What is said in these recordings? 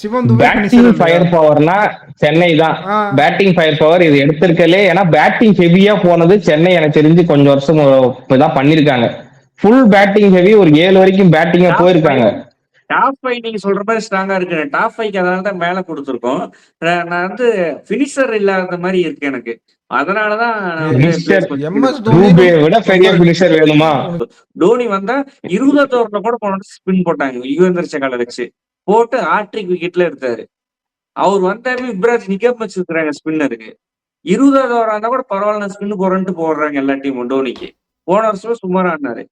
சிவம் Dubey batting finisher இல்லையா? Fire பவர்னா Chennai தான். ஆ batting fire power இது எடுத்திருக்கலே. ஏன்னா பேட்டிங் ஹெவியா போனது சென்னை எனக்கு தெரிஞ்சு கொஞ்சம் வருஷம் இப்பதான் பண்ணிருக்காங்க. ஃபுல் பேட்டிங் ஹெவி ஒரு 7 வரைக்கும் பேட்டிங்கா டாப் போயிருக்காங்க. டாப் ஃபைவ் நீங்க சொல்ற மாதிரி ஸ்ட்ராங்கா இருக்கு. டாப் ஃபைவ்க்கு அதனால தான் மேல கொடுத்துருக்கோம். நான் வந்து ஃபினிஷர் இல்லாத மாதிரி இருக்கு எனக்கு. அதனாலதான் நான் வந்து ஃபினிஷர் பிளேஸ் கொஞ்சம் எம்எஸ் தோனி டூபே விட பெரிய ஃபினிஷர் வேணுமா? டோனி வந்தா 20வது ஓவர்ல கூட போன ஸ்பின் போட்டாங்க யுவேந்தர் சகால வச்சு போட்டு ஆட்ரிக் விக்கெட்ல எடுத்தாரு. அவர் வந்தாவே யுவராஜ் நிக்க வச்சிருக்கிறாங்க ஸ்பின்னருக்கு. 20வது ஓவரா இருந்தா கூட பரவாயில்ல ஸ்பின் போறன்ட்டு போடுறாங்க எல்லா டீமும் டோனிக்கு. போன வருஷம் சுமாரா ஆனாரு.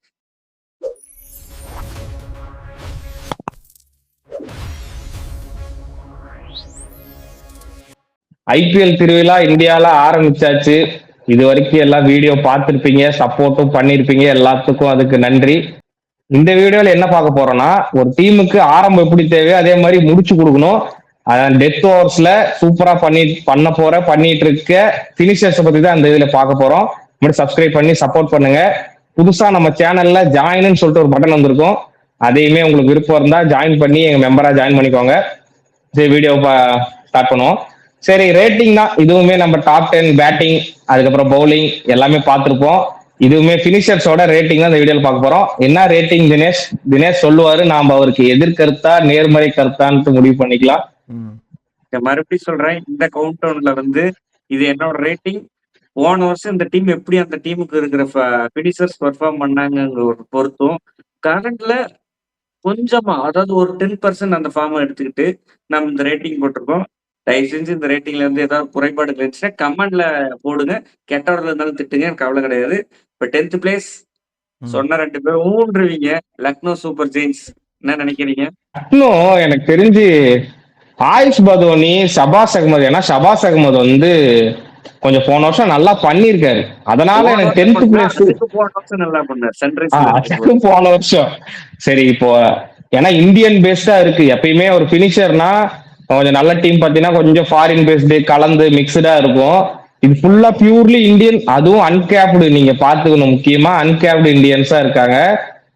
ஐபிஎல் திருவிழா இந்தியால ஆரம்பிச்சாச்சு. இது வரைக்கும் எல்லாம் வீடியோ பார்த்துருப்பீங்க, சப்போர்ட்டும் பண்ணிருப்பீங்க. எல்லாத்துக்கும் அதுக்கு நன்றி. இந்த வீடியோல என்ன பார்க்க போறோம்னா, ஒரு டீமுக்கு ஆரம்பம் எப்படி தேவையோ அதே மாதிரி முடிச்சு கொடுக்கணும். அதான் டெத் ஓவர்ஸ்ல சூப்பரா பண்ணிட்டு இருக்க பினிஷர்ஸ் பத்தி தான் இந்த இதுல பார்க்க போறோம். சப்ஸ்கிரைப் பண்ணி சப்போர்ட் பண்ணுங்க. புதுசா நம்ம சேனல்ல ஜாயின்னு சொல்லிட்டு ஒரு பட்டன் வந்திருக்கும். அதையுமே உங்களுக்கு விருப்பம் இருந்தா ஜாயின் பண்ணி எங்க மெம்பரா ஜாயின் பண்ணிக்கோங்க. சரி, வீடியோ ஸ்டார்ட் பண்ணுவோம். சரி, ரேட்டிங் தான். இதுவுமே நம்ம டாப் 10 பேட்டிங், அதுக்கப்புறம் பவுலிங் எல்லாமே பார்த்துருப்போம். இதுவுமே பினிஷர்ஸோட ரேட்டிங் தான் இந்த வீடியோல பார்க்க போறோம். என்ன ரேட்டிங் தினேஷ் சொல்லுவாரு, நாம அவருக்கு எதிர்கருத்தா நேர்மறை கருத்தான்னு முடிவு பண்ணிக்கலாம். மறுபடியும் சொல்றேன், இந்த கவுண்ட் டவுன்ல வந்து இது என்னோட ரேட்டிங். போன வருஷம் இந்த டீம் எப்படி அந்த டீமுக்கு இருக்கிற பினிஷர்ஸ் பெர்ஃபார்ம் பண்ணாங்க பொறுத்தும் கரண்ட்ல கொஞ்சமா, அதாவது ஒரு 10% அந்த ஃபார்ம் எடுத்துக்கிட்டு நம்ம இந்த ரேட்டிங் போட்டிருக்கோம். தயவு செஞ்சு இந்த ரேட்டிங்ல இருந்து ஏதாவது குறைபாடு இருந்துச்சுன்னா கமெண்ட்ல போடுங்க. கெட்டவர்கள் இருந்தாலும் திட்டுங்க, எனக்கு கவலை கிடையாது. இப்ப 10th பிளேஸ் சொன்ன 2 பேரும் ஊன்றுவீங்க. Lucknow super Jains. என்ன நினைக்கிறீங்க? லக்னோ எனக்கு தெரிஞ்சு ஆயுஷ் பதோனி, ஷபாஸ் அகமது. ஏன்னா ஷபாஸ் அகமது வந்து கொஞ்சம் போன வருஷம் நல்லா பண்ணிருக்காரு. அதனால எனக்கு 10th பிளேஸ். போன வருஷம் நல்லா பண்ணார் சன்ரைஸ். போன வருஷம் சரி. இப்போ ஏன்னா இந்தியன் பேஸ்டா இருக்கு. எப்பயுமே ஒரு பினிஷர்னா கொஞ்சம் நல்ல டீம் பாத்தீங்கன்னா கொஞ்சம் ஃபாரின் பேஸ்டு கலந்து மிக்சடா இருக்கும். இது ஃபுல்லா பியூர்லி இந்தியன், அதுவும் அன்கேப்டு. நீங்க பாத்துக்கணும், முக்கியமா அன்கேப்டு இந்தியன்ஸா இருக்காங்க.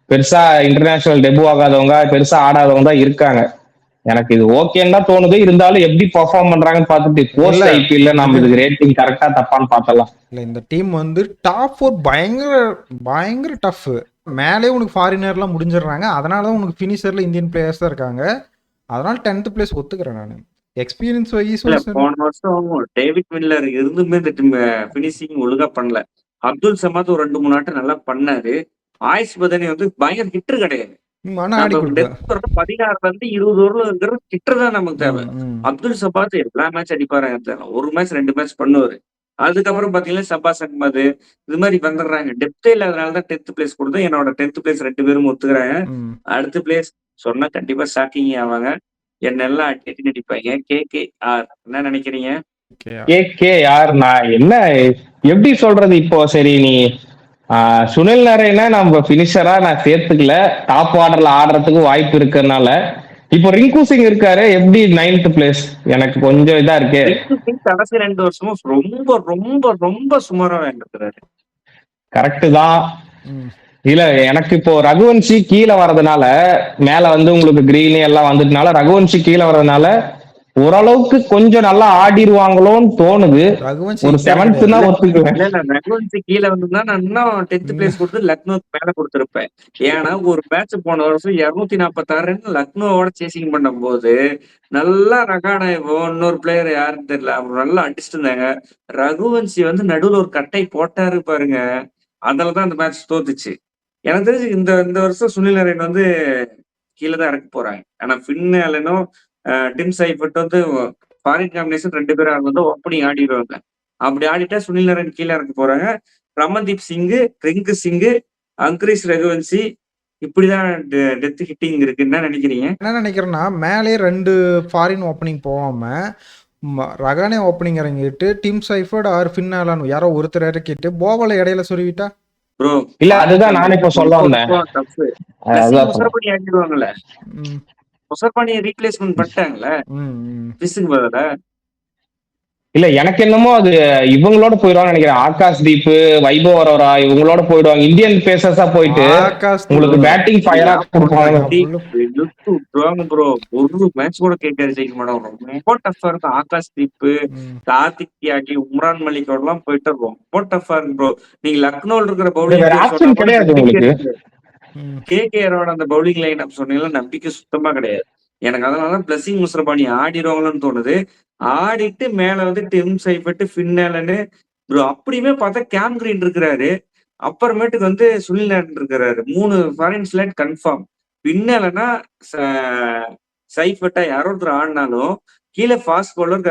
பெருசா இன்டர்நேஷனல் டெபு ஆகாதவங்க, பெருசா ஆடாதவங்க தான் இருக்காங்க. எனக்கு இது ஓகேன்னு தான் தோணுது. இருந்தாலும் எப்படி பெர்ஃபார்ம் பண்றாங்கன்னு பார்த்துட்டு போஸ்ட் ஐபிஎல்ல நம்ம இதுக்கு ரேட்டிங் கரெக்டா தப்பான்னு பார்த்தலாம். இல்ல, இந்த டீம் வந்து டாப் 4 பயங்கர டஃப். மேலே உனக்கு ஃபாரினர்லாம் முடிஞ்சிடுறாங்க. அதனால தான் உனக்கு ஃபினிஷர்ல இந்தியன் பிளேயர்ஸ் தான் இருக்காங்க. அதனால 10th பிளேஸ் ஒத்துக்கிறேன் நான். எக்ஸ்பீரியன்ஸ் வைஸ் போன வருஷம் டேவிட் மில்லர் இருந்துமே இந்த டீம் பினிஷிங் ஒழுங்கா பண்ணல. அப்துல் சமாத் ஒரு 2-3 ஆட்டம் நல்லா பண்ணாரு. ஆயுஷ் பதனி வந்து பயங்கர ஹிட்டர் கிடையாது. 16ல இருந்து 20 ஓவர்ல இருக்கிற ஹிட்டர் தான் நமக்கு தேவை. அப்துல் சபாத் எல்லா மேட்ச் அடிப்பாரு. ஒரு மேட்ச் 2 மேட்ச் பண்ணுவாரு. அதுக்கப்புறம் பாத்தீங்கன்னா ஷபாஸ் அகமது இது மாதிரி வந்துடுறாங்க. டெப்தே இல்லாதனாலதான் 10th பிளேஸ் கொடுத்தோம். என்னோட 10th பிளேஸ் 2 பேரும் ஒத்துக்கிறாங்க. அடுத்த பிளேஸ் சொன்னா கண்டிப்பா ஷாக்கிங் ஆவாங்க. என்னெல்லாம் அடி நடிப்பாங்க. கேகேஆர். என்ன நினைக்கிறீங்க? கேகேஆர் நான் என்ன எப்படி சொல்றது இப்போ? சரி, நீ சுனில் நரேனா நம்ம பினிஷரா நான் சேர்த்துக்கல. டாப் ஆர்டர்ல ஆடுறதுக்கு வாய்ப்பு இருக்கிறதுனால இப்போ ரிங்கு சிங் இருக்காரு. எப்படி 9th பிளேஸ்? எனக்கு கொஞ்சம் இதா இருக்கு. கடைசி 2 வருஷமும் ரொம்ப ரொம்ப ரொம்ப சுமாரா இருக்கிறாரு. கரெக்ட் தான். இல்ல, எனக்கு இப்போ ரகுவன்ஷி கீழே வர்றதுனால, மேல வந்து உங்களுக்கு கிரீனி எல்லாம் வந்துட்டனால ரகுவன்ஷி கீழே வர்றதுனால ஓரளவுக்கு கொஞ்சம் நல்லா ஆடிடுவாங்களோன்னு தோணுது. ஒரு 7th தான் ஒத்துக்குவேன். ரகுவன்ஷி கீழே வந்திருந்தா நான் இன்னும் 10th பிளேஸ் கொடுத்து லக்னோக்கு மேல கொடுத்திருப்பேன். ஏன்னா ஒரு மேட்ச் போன வருஷம் 246 லக்னோவோட சேசிங் பண்ணும் போது நல்லா ரகானா இன்னொரு பிளேயர் யாருன்னு தெரியல, அவங்க நல்லா அடிச்சுட்டு இருந்தாங்க. ரகுவன்ஷி வந்து நடுவுல ஒரு கட்டை போட்டாரு பாருங்க, அதுலதான் அந்த மேட்ச் தோத்துச்சு. எனக்கு தெரிஞ்சு இந்த இந்த வருஷம் சுனில் நரேன் வந்து கீழே தான் இறக்க போறாங்க. ஆனா ஃபின் அலனும் டிம் சைஃபர்ட் வந்து ஃபாரின் காம்பினேஷன் 2 பேரும் வந்து ஓப்பனிங் ஆடிடுவாங்க. அப்படி ஆடிட்டா சுனில் நரேன் கீழே இறக்க போறாங்க. ரமன்தீப் சிங்கு, ரிங்கு சிங்கு, அங்கிரீஷ் ரகுவன்சி இப்படிதான் டெத் ஹிட்டிங் இருக்கு. என்ன நினைக்கிறீங்க? என்ன நினைக்கிறேன்னா, மேலே 2 ஃபாரின் ஓப்பனிங் போகாம ரகானே ஓப்பனிங் இறங்கிட்டு Tim Seifert or Finn Allen யாரோ ஒருத்தர் இறக்கிட்டு போவலை இடையில சொருவிட்டா ப்ரோ. இல்ல, அதுதான் நான் இப்ப சொல்ல வந்தேன். ஆடிடுவாங்கல்ல, முசர்பானியை ரீப்ளேஸ்மெண்ட் பண்ணிட்டாங்கல்ல பிசுக்கு பதிலா. இல்ல எனக்கு என்னமோ அது இவங்களோட போயிடுவாங்க நினைக்கிறேன். ஆகாஷ் தீப், வைபவ் அரோரா இவங்களோட போயிடுவாங்க. இந்தியன் பேசர்ஸா போயிட்டு ஆகாஷ் உங்களுக்கு தீப் பேட்டிங் ஃபயரா கொடுப்பாங்க. இழுத்து விட்டுருவாங்க ப்ரோ. ஒரு மேட்ச் கூட கேட்காது ஜெயிக்க மாட்டாங்க. ரொம்ப டஃபா இருக்கும். ஆகாஷ் தீப், கார்த்திக் தியாகி, உம்ரான் மலிக்கோட எல்லாம் போயிட்டு ரொம்ப டஃபா இருக்கு ப்ரோ. நீங்க லக்னோல இருக்கிற பவுலிங் வேற ஆப்ஷன் கிடையாது உங்களுக்கு. கேகேஆரோட அந்த பவுலிங் லைன் அப் சொன்னீங்கன்னா நம்பிக்கை சுத்தமா கிடையாது எனக்கு. அதனாலதான் பிளஸிங் முஸ்ரபானி ஆடிடுவாங்களோன்னு தோணுது. ஆடிட்டு மேல வந்து டிம் சைபட்டு ஃபின்னேலன்னு ப்ரோ. அப்படியுமே பார்த்தா கேம் கிரீன் இருக்கிறாரு. அப்புறமேட்டுக்கு வந்து சுனில் நாராயணன் இருக்கிறாரு. 3 ஃபாரின் ஸ்லைட் கன்ஃபார்ம். பின்னலன்னா சைஃபட்டா யாரோ ஒருத்தர் ஆடினாலும் கீழே ஃபாஸ்ட் பவுலர்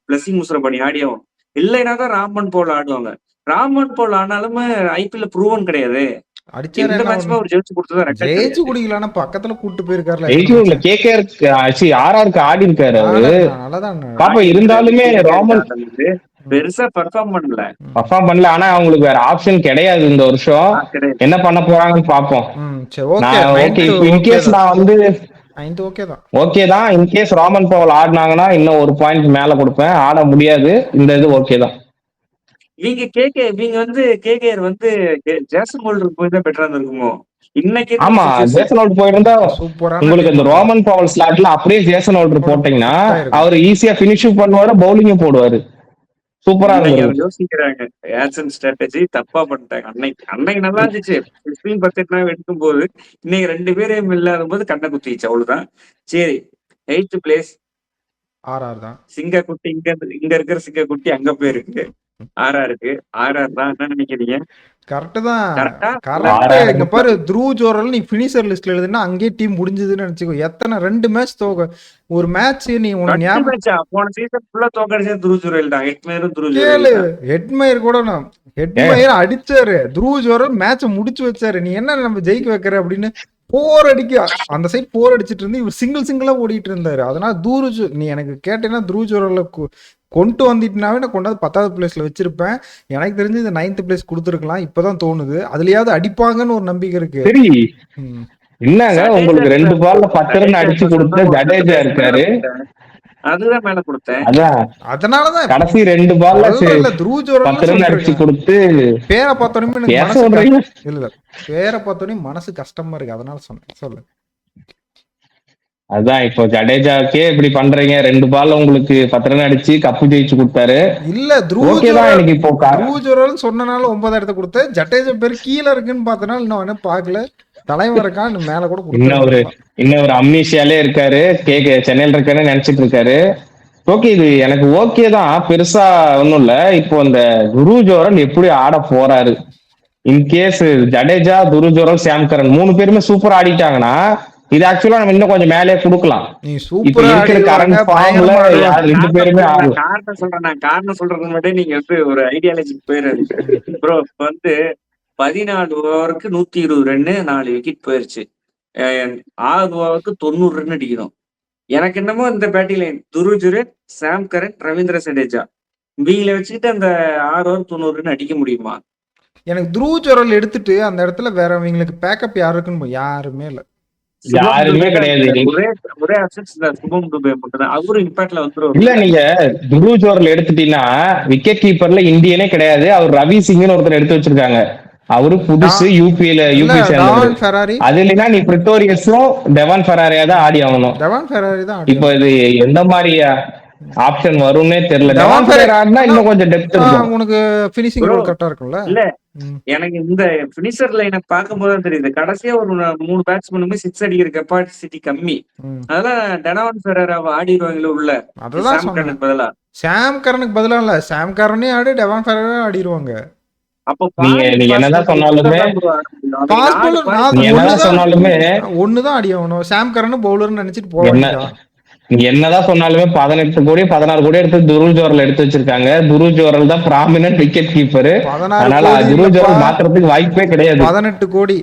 பிளஸிங் முஸ்ரபானி ஆடியாகும். இல்லைன்னா தான் ராமன் போல் ஆடுவாங்க. ராமன் போல் ஆனாலுமே ஐபிஎல் ப்ரூவன் கிடையாது. எந்த மேட்ச்மே அவர் ஜெயிச்சு கொடுத்ததா ஜெயிச்சு குடிக்கலன்னா பக்கத்துல கூட்டு போயிருக்காருல. ஆர்ஆருக்கு ஆடி இருக்காரு அவரு. பாப்பா இருந்தாலுமே ராமன் பெருசா பெர்ஃபார்ம் பண்ணல. ஆனா அவங்களுக்கு வேற ஆப்ஷன் கிடையாது இந்த வருஷம். என்ன பண்ண போறாங்கன்னு பாப்போம். இன்கேஸ் நான் வந்து ஓகே தான். இன்கேஸ் ராமன் பவல் ஆடினாங்கன்னா இன்னும் ஒரு பாயிண்ட் மேல கொடுப்பேன். ஆட முடியாது இந்த இது ஓகே தான். நீங்க கேகேஆர் வந்து ஜேசன் ஹோல்டர் போய் தான் பெட்டரா இருந்திருக்குமோ இன்னைக்கு. ஆமா, ஜேசன் ஹோல்டர் போயிருந்தா உங்களுக்கு இந்த ரோமன் பவல் ஸ்லாட்ல அப்படியே ஜேசன் ஹோல்டர் போட்டீங்கன்னா அவர் ஈஸியா பினிஷ் பண்ணுவாரு, பவுலிங்கும் போடுவாரு. சூப்பரா இருக்கு. யோசிக்கிறாங்க ஏசன் ஸ்ட்ராட்டஜி தப்பா பண்ணிட்டாங்க. அன்னைக்கு நல்லா இருந்துச்சு 15-10 எடுக்கும் போது. இன்னைக்கு 2 பேரும் இல்லாத போது கண்ணை குத்திச்சு. அவ்வளவுதான். சரி, 8th பிளேஸ் ஆர்ஆர் தான். சிங்க குட்டி இங்க இருக்கிற சிங்க குட்டி அங்க போயிருக்கு. ஆர்ஆருக்கு. ஆர்ஆர் தான். என்ன நினைக்கிறீங்க? கரெக்ட் தான். கரெக்ட். இங்க பாரு, த்ரூ ஜோரல் நீ பினிஷர் லிஸ்ட்ல எழுதுனா அங்கேயே டீம் முடிஞ்சதுன்னு நினைச்சுக்கோ. எத்தனை 2 மேட்ச் தோக்க ஒரு மேட்ச் நீ உனக்கு ஞாபகம் போன சீசன் ஃபுல்லா தோக்கடிச்சது த்ரூ ஜோரல் தான். ஹெட்மயர் கூட ஹெட்மயர் அடிச்சாரு. த்ரூ ஜோரல் மேட்ச முடிச்சு வச்சாரு. நீ என்ன நம்ம ஜெயிக்க வைக்கிற அப்படின்னு போர் அடிக்க அந்த சைட் போர் அடிச்சிட்டு இருந்து இவர் சிங்கிளா ஓடிட்டு இருந்தாரு. அதனால நீ எனக்கு கேட்டேன்னா த்ரூ ஜோரல்ல கொண்டு வந்துட்டுனாவே நான் கொண்டாந்து 10th பிளேஸ்ல வச்சிருப்பேன். எனக்கு தெரிஞ்சு இந்த 9th பிளேஸ் கொடுத்துருக்கலாம். இப்பதான் தோணுது அதுலயாவது அடிப்பாங்கன்னு ஒரு நம்பிக்கை இருக்கு. என்னங்க உங்களுக்கு 2 பால்ல 10 ரன் அடிச்சு கொடுத்த ஜடேஜா இருக்காரு. அதுதான் மேல கொடுத்தேன். அதனாலதான் கடைசி 2 பால்ல 10 ரன் அடிச்சு கொடுத்து பேரை பார்த்தோன்னே இல்ல பேரை பார்த்தோன்னே மனசு கஷ்டமா இருக்கு. அதனால சொன்னேன். சொல்லு. அதான் இப்போ ஜடேஜாக்கே இப்படி பண்றீங்க. 2 பால்ல உங்களுக்கு 10 ரன் அடிச்சு கப்பு ஜெயிச்சு கொடுத்தாரு. இல்ல த்ரூ ஜோரல் சொன்னனால 9th இடத்த கொடுத்தேன். ஜடேஜா பேர் கீழே இருக்குன்னு பார்த்தனால இன்னும் பாக்கல. தலைவர் இருக்கான் மேல கூட இன்னும் ஒரு அம்னீஷியாலே இருக்காரு. சென்னையில இருக்காருன்னு நினைச்சிட்டு இருக்காரு. ஓகே, இது எனக்கு ஓகே தான். பெருசா ஒண்ணும் இல்ல. இப்போ இந்த த்ரூ ஜோரல் எப்படி ஆட போறாரு? இன்கேஸ் ஜடேஜா, த்ரூ ஜோரல், சாம் கரன் 3 பேருமே சூப்பரா ஆடிட்டாங்கன்னா இது ஆக்சுவலா நம்ம இன்னும் கொஞ்சம் மேலே கொடுக்கலாம். காரணம் சொல்றது மட்டும் நீங்க வந்து ஒரு ஐடியாலஜி போயிடாது ப்ரோ. இப்ப வந்து 14 ஓவருக்கு 120 ரன்னு 4 விக்கெட் போயிருச்சு. 6 ஓவருக்கு 90 ரன் அடிக்கணும். எனக்கு என்னமோ இந்த பேட்டிங் லைன் துருஜுரன், சாம் கரன், ரவீந்திர ஜடேஜா இவங்களை வச்சுக்கிட்டு அந்த 6 ஓவர் 90 ரன் அடிக்க முடியுமா? எனக்கு த்ரூ ஜோரல் எடுத்துட்டு அந்த இடத்துல வேற அவங்களுக்கு பேக்கப் யாரு இருக்குன்னு யாருமே இல்ல. யாருமே கிடையாது. ஒரே ஆப்ஷன்ஸ் சுபம் துபே மட்டும் தான். அவரும் இம்பாக்ட்ல வந்துருவாரு. இல்ல நீங்க த்ரூ ஜோரல் எடுத்துட்டீங்கன்னா விக்கெட் கீப்பர்ல இந்தியனே கிடையாது. அவர் ரவி சிங்னு ஒருத்தர் எடுத்து வச்சிருக்காங்க. அவரு புதுசு யூபி சேர்ந்தவர். அது இல்லைன்னா நீ பிரிட்டோரியஸும் டெவான் ஃபெராரியா தான் ஆடி ஆகணும். இப்போ இது எந்த மாதிரி ஆப்ஷன் வரும்னே தெரியல. டெவான் ஃபெராரியா ஆடினா இன்னும் கொஞ்சம் டெப்த் இருக்கும். உனக்கு ஃபினிஷிங் ரோல் கரெக்ட்டா இருக்கும்ல. இல்ல எனக்கு இந்த பினிஷர் லைனை பார்க்கும்போது தான் தெரியுது. கடைசியா ஒரு 3 பேட்ஸ்மேனுமே 6 அடிக்கிற கெப்பாசிட்டி கம்மி. அதெல்லாம் டெவான் ஃபெராரியாவை ஆடிடுவாங்களே உள்ள. சாம் கரனுக்கு பதிலா இல்ல, சாம் கரனே ஆடி டெவான் ஃபெராரியா ஆடிடுவாங்க. நீங்க என்னதான் சொன்னாலுமே ஒண்ணுதான் அடி ஆகணும். சாம் கரன் பவுலர்னு நினைச்சிட்டு போவாங்க. நீங்க என்னதான் சொன்னாலுமே 18 கோடி 16 கோடி எடுத்து துரு ஜோரல் எடுத்து வச்சிருக்காங்க. துரு ஜோரல் தான் பிராமினன்ட் விக்கெட் கீப்பர். அதனால துரு ஜோரல் மாத்துறதுக்கு வாய்ப்பே கிடையாது. 18 கோடி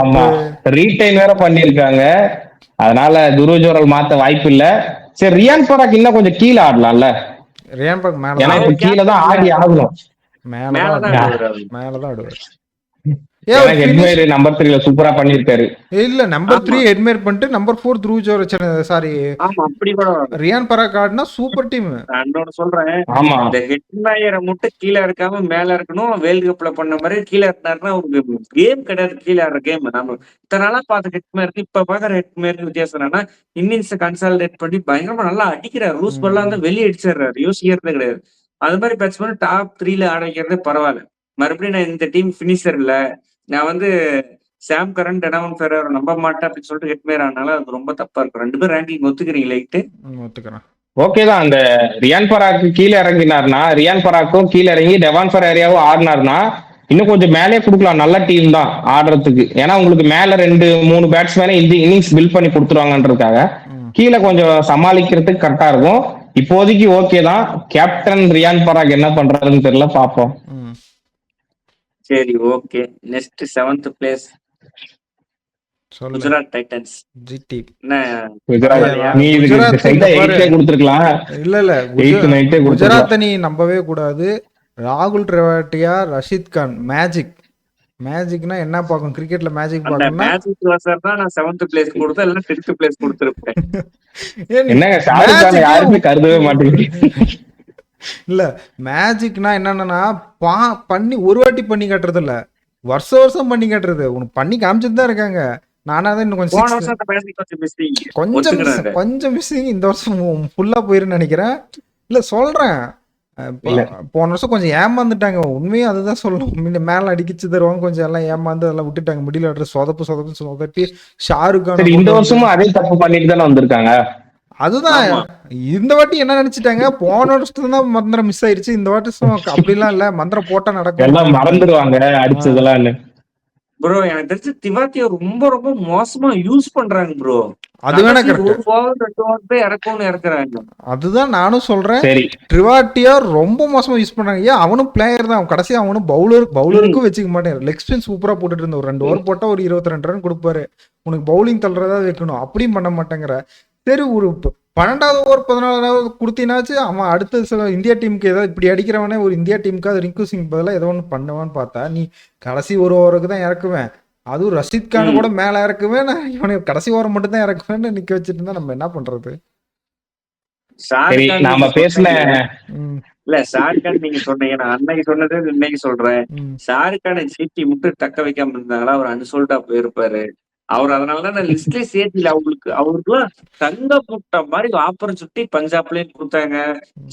ஆமா, ரீடைன் வேற பண்ணிருக்காங்க. அதனால துரு ஜோரல் மாத்த வாய்ப்பு இல்ல. சரி, ரியான் பராக் இன்னும் கொஞ்சம் கீழே ஆடலாம்ல. ரியான் பராக் மேல, ஏன்னா இப்ப கீழே தான் ஆடி ஆகணும். மேலதான் ஆடுவார். ஏன்னா ஹெட்மேர் நம்பர் 3ல சூப்பரா பண்ணிருக்காரு. இல்ல நம்பர் 3 ஹெட்மேர் பண்ணிட்டு நம்பர் 4 த்ரூ ஜோர்ஜ், சாரி ஆமா அப்படி கூட ரியான் பராக் ஆடினா சூப்பர் டீம். நான் இன்னொன்னு சொல்றேன், ஆமா இந்த ஹெட்மேயரை மட்டும் கீழே இருக்காம மேல இருக்கணும். வேர்ல்டு கப்ல பண்ண மாதிரி கீழே இருந்தாருன்னா ஒரு கேம் கிடையாது. கீழே ஆடுற கேம் நம்ம இத்தனை நாளா பார்த்த ஹெட்மேருக்கு இப்ப பாக்குற ஹெட்மேருக்கு வித்தியாசம் என்னன்னா, இன்னிங்ஸ் கன்சாலிடேட் பண்ணி பயங்கரமா நல்லா அடிக்கிறாரு. ரூஸ் பல்லாம் வந்து வெளியே அடிச்சிடுறாரு, யோசிக்கிறதே கிடையாது. அது மாதிரி பேட்ஸ்மேன் டாப் 3ல ஆட வைக்கிறதே பரவாயில்ல. மறுபடியும் நான் இந்த டீம் பினிஷர் இல்ல, நான் வந்து சாம் கரன், டெனாவன் ஃபெரர் நம்ப மாட்டேன் அப்படின்னு சொல்லிட்டு ஹெட்மேர் ஆனால அது ரொம்ப தப்பா இருக்கும். 2 பேரும் ரேங்கிங் ஒத்துக்கிறீங்க லைட்டு? ஒத்துக்கிறேன். ஓகே தான். அந்த ரியான் பராக் கீழே இறங்கினார்னா, ரியான் பராக்கும் கீழே இறங்கி டெவான் ஃபெரேராவும் ஆடினார்னா இன்னும் கொஞ்சம் மேலே கொடுக்கலாம். நல்ல டீம் தான் ஆடுறதுக்கு. ஏன்னா உங்களுக்கு மேல 2-3 பேட்ஸ்மேனே இந்த இன்னிங்ஸ் பில்ட் பண்ணி கொடுத்துருவாங்கன்றதுக்காக கீழே கொஞ்சம் சமாளிக்கிறதுக்கு கரெக்டா இருக்கும். இப்போதைக்கு ஓகே தான். கேப்டன் ரியான் பராக் என்ன பண்றாருன்னு தெரியல, பாப்போம். சரி okay. Next 7th place Gujarat Titans. GT நீ இதுக்கு சைடா 8 கொடுத்துருக்கலாம். இல்ல 8 9 குஜராத் நீ நம்பவே கூடாது. ராகுல் திரிபாட்டியா, ரஷீத் கான், மேஜிக்னா என்ன பார்க்கணும்? கிரிக்கெட்ல மேஜிக் பார்க்கணும்னா மேஜிக் வாசர் தான் நான் 7th பிளேஸ் கொடுத்தேன், இல்ல 10th பிளேஸ் கொடுத்திருப்பேன். என்னங்க ஷாருக் கான் யாருமே கருதவே மாட்டேங்குது. இல்ல மேஜிக்னா என்னன்னா பண்ணி ஒரு வாட்டி பண்ணி காட்டுறது இல்ல, வருஷம் பண்ணி காட்டுறது. உனக்கு பண்ணி காமிச்சிட்டு தான் இருக்காங்க. நானா தான் இன்னும் கொஞ்சம் மிஸ்ஸிங். இந்த வருஷம் ஃபுல்லா போயிருன்னு நினைக்கிறேன். இல்ல சொல்றேன், போன வருஷம் கொஞ்சம் ஏமாந்துட்டாங்க. உண்மையும் அதுதான் சொல்லணும். மேல அடிக்கிச்சு தருவாங்க, கொஞ்சம் எல்லாம் ஏமாந்து அதெல்லாம் விட்டுட்டாங்க. முடியல சொதப்பி ஷாருக் கான் இந்த வருஷமும் அதே தப்பு பண்ணிட்டு தானே வந்திருக்காங்க. அதுதான் இந்த வாட்டி என்ன நினைச்சிட்டாங்க, போன வருஷத்துல தான் மந்திரம் மிஸ் ஆயிருச்சு, இந்த வாட்டி அப்படிலாம் இல்ல, மந்திரம் போட்டா நடக்கும், எல்லாம் மறந்துடுவாங்க அடிச்சதெல்லாம். ப்ரோ எனக்கு தெரிஞ்சு திவாத்திய ரொம்ப ரொம்ப மோசமா யூஸ் பண்றாங்க ப்ரோ. அது வேணா இறக்குறாங்க. அதுதான் நானும் சொல்றேன், திரிபாட்டியா ரொம்ப மோசமா யூஸ் பண்றாங்க. ஏன் அவனும் பிளேயர் தான், கடைசியா அவனும் பவுலருக்கும் வச்சுக்க மாட்டேன். லெக் ஸ்பின் சூப்பரா போட்டுட்டு இருந்த, ஒரு 2 ஓவர் போட்டா ஒரு 22 ரன் கொடுப்பாரு. உனக்கு பவுலிங் தள்ளுறதா வைக்கணும், அப்படியும் பண்ண மாட்டேங்கிற. சரி ஒரு 12வது ஓவர் 14வது கொடுத்தினாச்சு அவன் அடுத்த இந்தியா டீமுக்கு ஏதாவது இப்படி அடிக்கிறவனே ஒரு இந்தியா டீமுக்கு அது ரிங்கு சிங் பதிலாக ஏதோ ஒன்று பண்ணுவான்னு பார்த்தா, நீ கடைசி ஒரு ஓவருக்கு தான் இறக்குவேன், அதுவும் ரஷீத் கான் கூட மேல இறக்குவேன், நான் இவனை கடைசி ஓவர் மட்டும் தான் இறக்குவேன்னு நிக்க வச்சுட்டு இருந்தா நம்ம என்ன பண்றது? நாம பேசின இல்ல ஷாருக்கான் நீங்க சொன்னீங்க, நான் அன்னைக்கு சொன்னது இன்னைக்கு சொல்றேன். ஷாருக்கான ஜிடி மட்டும் தக்க வைக்காம இருந்தாங்களா அவர் அன்சோல்டா போயிருப்பாரு. அவர் அதனாலதான் நான் லிஸ்ட்லயே சேர்த்துல அவருக்குலாம் தங்க போட்ட மாதிரி ஆப்பர்ச்சுனிட்டி பஞ்சாப்லயும் கொடுத்தாங்க,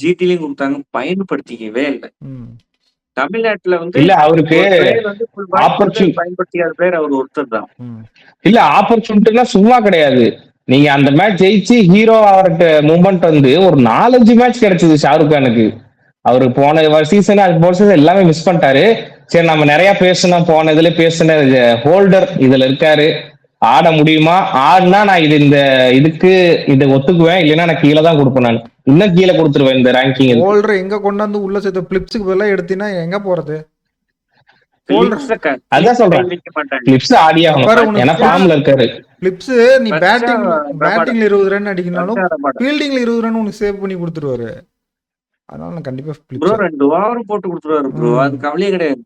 ஜிடிலயும் கொடுத்தாங்க, பயன்படுத்திக்கவே இல்லை. தமிழ்நாட்டுல வந்து இல்ல அவருக்கு பயன்படுத்திக்காத பிளேயர் அவர் ஒருத்தர் தான். இல்ல ஆப்பர்ச்சுனிட்டினா சும்மா கிடையாது. நீங்க அந்த மேட்ச் ஜெயிச்சு ஹீரோ ஆகிற மூமெண்ட் வந்து ஒரு 4-5 மேட்ச் கிடைச்சது ஷாருக் கானுக்கு. அவரு போன சீசன் அது போன எல்லாமே மிஸ் பண்ணிட்டாரு. சரி நம்ம நிறைய பேசணும், போன இதுல பேசின ஹோல்டர் இதுல இருக்காரு, ஆட முடியுமா, ஆடுனா நான் இதுக்கு இதை ஒத்துக்குவேன், இல்லைன்னா நான் கீழே தான் கொடுப்பேன். நான் இன்னும் கீழே கொடுத்துருவேன் இந்த ரேங்கிங். ஹோல்டர் எங்க கொண்டாந்து உள்ள சேர்த்து பிளிப்ஸுக்கு பதிலா எடுத்தீங்கன்னா எங்க போறது? அதான் சொல்றேன், பிளிப்ஸ் ஆடியா ஏன்னா ஃபார்ம்ல இருக்காரு. பிளிப்ஸ் நீ பேட்டிங்ல 20 ரன் அடிக்கனாலும் ஃபீல்டிங்ல 20 ரன் உனக்கு சேவ் பண்ணி கொடுத்துருவாரு. அதனால கண்டிப்பா ப்ரோ 2 ஓவர் போட்டு கொடுத்துருவாரு ப்ரோ, அது கவலையே கிடையாது.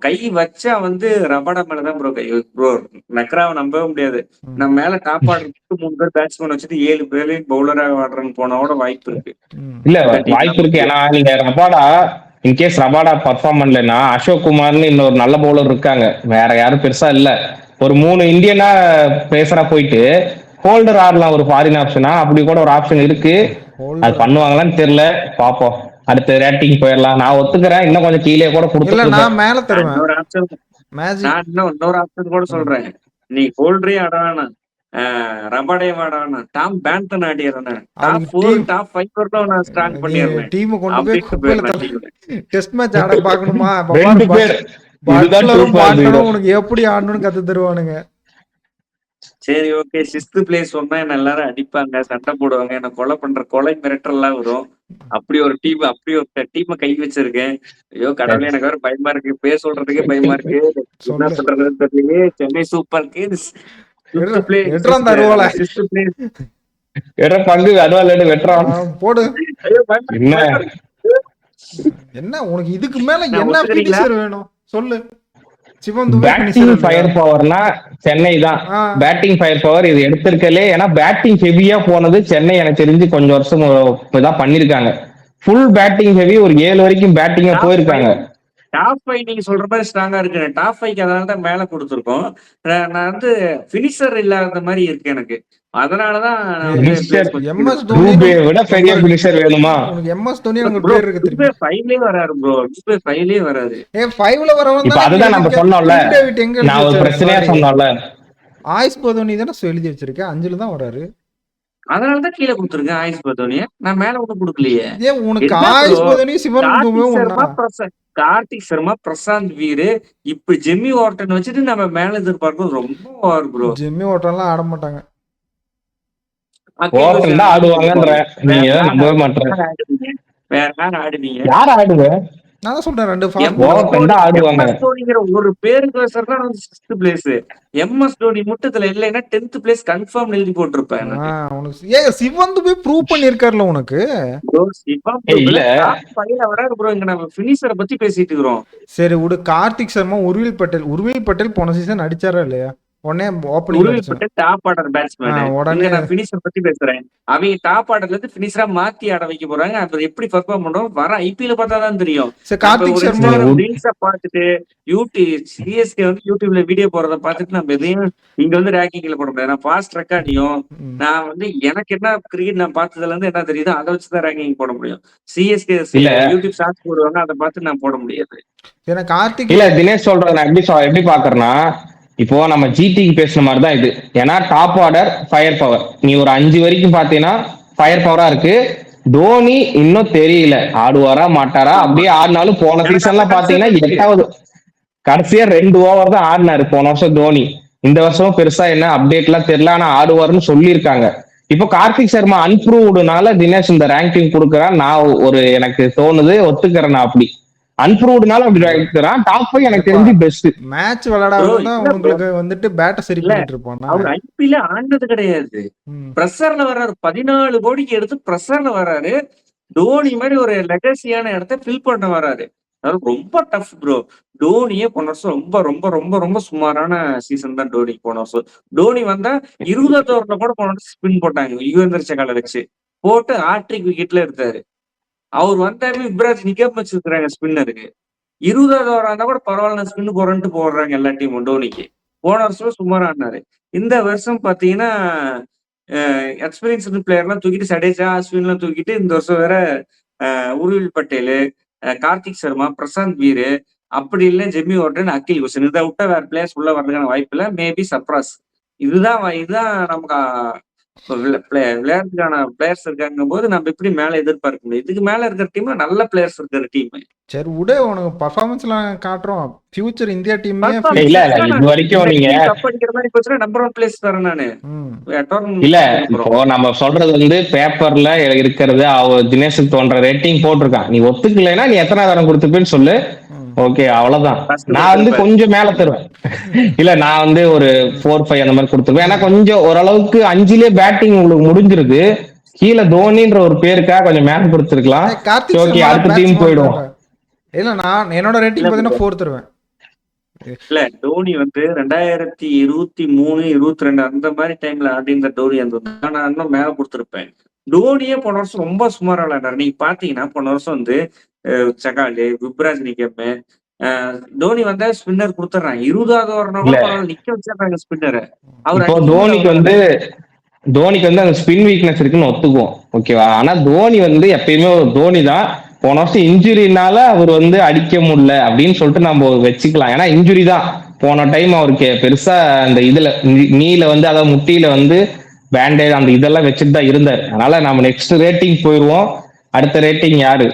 கை வச்சா வந்து ரபாடா மேலதான் ப்ரோ கை. ப்ரோ நக்ராவை நம்பவே முடியாது. நம்ம மேல டாப் ஆடுறதுக்கு 3 பேர் பேட்ஸ்மேன் வச்சுட்டு 7 பேரையும் பவுலராக ஆடுறன்னு போனோட வாய்ப்பு இருக்கு. இல்ல வாய்ப்பு இருக்கு. ஏன்னா நீங்க ரபாடா இன்கேஸ் ரபாடா பர்ஃபார்ம் பண்ணலன்னா அசோக் குமார்னு இன்னொரு நல்ல பவுலர் இருக்காங்க, வேற யாரும் பெருசா இல்ல. ஒரு 3 இந்தியனா பேசரா போயிட்டு ஹோல்டர் ஆடலாம், ஒரு ஃபாரின் ஆப்ஷனா, அப்படி கூட ஒரு ஆப்ஷன் இருக்கு. அது பண்ணுவாங்களான்னு தெரியல, பாப்போம். அடுத்த ரேட்டிங் போயிடலாம். நான் ஒத்துக்கிறேன், இன்னும் கொஞ்சம் கீழே கூட கொடுத்துருவேன். நான் மேல தருவேன். இன்னொரு ஆப்ஷன் கூட சொல்றேன், நீ ஹோல்டரே ஆட வேணாம், ரபாடே ஆட வேணாம், டாம் பேண்டன் ஆடிடுறேன், டாப் 4 டாப் 5 வரலாம் நான் ஸ்ட்ராங் பண்ணிடுறேன். டீம் கொண்டு போய் குப்பையில தள்ளி டெஸ்ட் மேட்ச் ஆட பார்க்கணுமா, உனக்கு எப்படி ஆடணும்னு கத்து தருவானுங்க. சரி ஓகே. 6th பிளேஸ் சொன்னா என்ன எல்லாரும் அடிப்பாங்க, சண்டை போடுவாங்க, என்ன கொலை பண்ற கொலை மிரட்டல்லாம் வரும். அப்படி ஒரு டீமை கை வச்சிருக்கேன். ஐயோ கடவுளே, எனக்கு வேற பயமா இருக்கு, பேர் சொல்றதுக்கே பயமா இருக்கு, என்ன சொல்றதுன்னு தெரியல. Chennai super Kings 5th place பங்கு போடு. என்ன உனக்கு இதுக்கு மேல என்ன பினிஷர் வேணும் சொல்லு? சிவம் துபே பேட்டிங் finisher ஃபயர் இல்லையா? பவர்னா சென்னை தான். ஆ, பேட்டிங் ஃபயர் பவர் இது எடுத்திருக்கலே. ஏன்னா பேட்டிங் ஹெவியா போனது சென்னை எனக்கு தெரிஞ்சு கொஞ்சம் வருஷம் இப்பதான் பண்ணிருக்காங்க. ஃபுல் பேட்டிங் ஹெவி ஒரு 7 வரைக்கும் பேட்டிங்கா டாப் போயிருக்காங்க. டாப் 5 நீங்க சொல்ற மாதிரி ஸ்ட்ராங்கா இருக்கு. டாப் 5க்கு அதனால தான் மேல கொடுத்துருக்கோம். நான் வந்து ஃபினிஷர் இல்லாத மாதிரி இருக்கு எனக்கு. அதனாலதான் நான் வந்து Finisher பிளேஸ் கொஞ்சம் கீழ எம்எஸ் போட்டேன். தோனி டூபே விட பெரிய பினிஷர் வேணுமா? உனக்கு எம்எஸ் தோனி ஒரு ப்ரோ பேர் இருக்கு டுபே தெரியுமா? 5லயே வராரு ப்ரோ. டுபே 5லயே வராரு. 5ல வரவன் இப்ப தானே அதுதான் நம்ம சொன்னோம்ல, டேவிட் எங்க எழுதி நான் ஒரு வச்சாரு பிரச்சனையா முன்னாடி? சொன்னோம்ல. ஆயுஷ் பதோனி தானே எழுதி வச்சிருக்கேன். 5ல தான் வராரு. அதனாலதான் கீழே கொடுத்துருக்கேன் ஆயுஷ் பதோனிய. நான் மேல ஒண்ணும் கொடுக்கலையே. ஏன் உனக்கு என்ன ஆயுஷ் ப்ரோ பதோனி சிவம் துபே கார்த்திக் சர்மா பிரசாந்த் வீரு இப்ப ஜெம்மி வார்டன் வச்சுட்டு நம்ம மேல எதிர்பார்க்கறது ரொம்ப ஓவர் ப்ரோ. ஜிம்மி ஓட்டம்லாம் ஆட மாட்டாங்க. ஓட்டம் தான் ஆடுவாங்கன்ற நீங்க நம்பவே மாட்டேன். வேற யார் ஆடுவீங்க? யார் ஆடுவ? நான் தான் சொல்றேன் 2 ஓட்டம் தான் ஆடுவாங்க. MS தோனிங்கிற ஒரு பேருக்கு தான் 6th பிளேஸ். MS தோனி மட்டும் இதுல இல்லைன்னா 10th பிளேஸ் கன்ஃபார்ம் எழுதி போட்டிருப்பேன் எனக்கு. உனக்கு சிவம் துபே ப்ரூவ் பண்ணிருக்காருல உனக்கு. Bro, சிவம் இல்ல. top 5ல வராரு ப்ரோ. இங்க நம்ம ஃபினிஷரை பத்தி பேசிட்டு இருக்கிறோம். சரி விடு. கார்த்திக் சர்மா, உருவில் பட்டேல் போன சீசன் அடிச்சாரா இல்லையா? உடனே ஓப்பனிங் உருவிப்பட்ட டாப் ஆர்டர் பேட்ஸ்மேன். உடனே நான் பினிஷர் பத்தி பேசுறேன். அவங்க டாப் ஆர்டர்ல இருந்து பினிஷரா மாத்தி ஆட வைக்க போறாங்க. அப்புறம் எப்படி பெர்ஃபார்ம் பண்றோம் வர ஐபிஎல் பார்த்தா தான் தெரியும். சரி, கார்த்திக் சர்மா ரீல்ஸா பார்த்துட்டு சிஎஸ்கே வந்து யூடியூப்ல வீடியோ போறத பார்த்துட்டு நம்ம எதையும் இங்க வந்து ரேங்கிங்ல போட முடியாது. நான் ஃபாஸ்ட் ரெக்கார்டையும் நான் வந்து எனக்கு என்ன கிரிக்கெட் நான் பார்த்ததுல இருந்து என்ன தெரியுதோ அதை வச்சுதான் ரேங்கிங் போட முடியும். சிஎஸ்கே யூடியூப் ஷார்ட்ஸ் போடுவாங்க, அதை பார்த்து நான் போட முடியாது. கார்த்திக் இல்ல தினேஷ் சொல்றேன். நான் எப்படி பாக்குறேன்னா, இப்போ நம்ம ஜிடிக்கு பேசுன மாதிரி தான் இது. ஏன்னா டாப் ஆர்டர் ஃபயர் பவர் நீ ஒரு 5 வரைக்கும் பாத்தீங்கன்னா ஃபயர் பவரா இருக்கு. தோனி இன்னும் தெரியல ஆடுவாரா மாட்டாரா. அப்படியே ஆடினாலும் போன சீசன்லாம் பாத்தீங்கன்னா 8வது கடைசியா 2 ஓவர் தான் ஆடினாரு போன வருஷம் தோனி. இந்த வருஷம் பெருசா என்ன அப்டேட் எல்லாம் தெரியல, ஆனா ஆடுவாருன்னு சொல்லியிருக்காங்க. இப்போ கார்த்திக் சர்மா அன்ப்ரூவ்டுனால தினேஷ் இந்த ரேங்கிங் கொடுக்குறான். நான் எனக்கு தோணுது, ஒத்துக்கிறேன். நான் அப்படி அன்ப்ரூவ்டுனால அப்படி இருக்கிறான். டாப் 5 எனக்கு தெரிஞ்சு பெஸ்ட். மேட்ச் விளையாடாம உங்களுக்கு வந்துட்டு பேட்டை சரி பண்ணிட்டு இருப்பான். அவர் ஐபிஎல் ஆண்டது கிடையாது. பிரஷர்ல வர்றாரு. 14 கோடிக்கு எடுத்து பிரஷர்ல வர்றாரு. தோனி மாதிரி ஒரு லெகசியான இடத்த ஃபில் பண்ண வர்றாரு. அதனால ரொம்ப டஃப் ப்ரோ. டோனியே போன வருஷம் ரொம்ப ரொம்ப ரொம்ப ரொம்ப சுமாரான சீசன் தான் டோனிக்கு போன வருஷம். டோனி வந்தா 20வது ஓவர்ல கூட போன வருஷம் ஸ்பின் போட்டாங்க யுவேந்தர் சகால வச்சு போட்டு ஆட்ரிக் விக்கெட்ல எடுத்தாரு. அவர் வந்தாவே யுவராஜ் நிக்காம வச்சிருக்கிறாங்க ஸ்பின்னருக்கு. 20வது ஓவர் இருந்தா கூட பரவாயில்ல ஸ்பின் போறேன்ட்டு போடுறாங்க எல்லா டீமும் டோனிக்கு. போன வருஷம் சுமாரா ஆடினாரு. இந்த வருஷம் பாத்தீங்கன்னா எக்ஸ்பீரியன்ஸ் பிளேயர் எல்லாம் தூக்கிட்டு சடேஜா அஸ்வின் எல்லாம் தூக்கிட்டு இந்த வருஷம் வேற உருவில் பட்டேல், கார்த்திக் சர்மா, பிரசாந்த் வீரு, அப்படி இல்லை ஜெம்மி வார்டன், அகில் ஹுசேன் இதை விட்டா வேற பிளேயர்ஸ் உள்ள வர்றதுக்கான வாய்ப்பு இல்லை. Maybe surprise. இதுதான் நமக்கு விளையாட்டுக்கான பிளேயர்ஸ் இருக்காங்கும் போது நம்ம எப்படி மேல எதிர்பார்க்க முடியும்? இதுக்கு மேல இருக்கிற டீம் நல்ல பிளேயர்ஸ் இருக்கிற டீம். சரி விட உனக்கு பர்ஃபார்மன்ஸ்லாம் காட்டுறோம். ஃபியூச்சர் இந்தியா டீமே இல்ல இது வரைக்கும் நீங்க கப் அடிக்கிற மாதிரி போச்சுனா நம்பர் 1 பிளேஸ் தரேன் நானு. இல்ல இப்போ நம்ம சொல்றது வந்து பேப்பர்ல இருக்கிறது தினேஷுக்கு தோன்ற ரேட்டிங் போட்டிருக்கான். நீ ஒத்துக்கலைன்னா நீ எத்தனை தரம் கொடுத்துப்பேன்னு சொல்லு. ஓகே அவ்வளவுதான். நான் வந்து கொஞ்சம் மேல தருவேன். இல்ல நான் வந்து ஒரு 4-5 அந்த மாதிரி கொடுத்துருவேன். ஏன்னா கொஞ்சம் ஓரளவுக்கு 5லயே பேட்டிங் உங்களுக்கு முடிஞ்சிருது. கீழே தோனின்ற ஒரு பேருக்காக கொஞ்சம் மேல கொடுத்துருக்கலாம். ஓகே அடுத்த டீம் போயிடும். இல்ல நான் என்னோட ரேட்டிங் பாத்தீங்கன்னா 4 தருவேன். இல்ல டோனி வந்து 2023 22 அந்த மாதிரி டைம்ல ஆடிந்த டோனி இருந்தது நான் இன்னும் மேல கொடுத்துருப்பேன். டோனியே போன வருஷம் ரொம்ப சுமாரா விளையாண்டாரு. நீங்க பாத்தீங்கன்னா போன வருஷம் வந்து சகாலு, யுவராஜ் நிக்கமே, டோனி வந்தா ஸ்பின்னர் கொடுத்துறாங்க. 20வது ஓவர் நிக்க வச்சிருக்காங்க ஸ்பின்னரை. அவர் தோனிக்கு வந்து அந்த ஸ்பின் வீக்னஸ் இருக்குன்னு ஒத்துக்குவோம். ஓகேவா? ஆனா தோனி வந்து எப்பயுமே ஒரு தோனி தான். போன வருஷம் இன்ஜுரினால அவர் வந்து அடிக்க முடியல அப்படின்னு சொல்லிட்டு நம்ம வச்சுக்கலாம். ஏன்னா இன்ஜுரி தான். போன டைம் அவருக்கு பெருசா அந்த இதுல நீல வந்து அதாவது முட்டியில வந்து பேண்டேஜ் அந்த இதெல்லாம் வச்சுட்டு தான் இருந்தாரு. அதனால நம்ம நெக்ஸ்ட் ரேட்டிங் போயிடுவோம். அடுத்த ரேட்டிங் யாரு?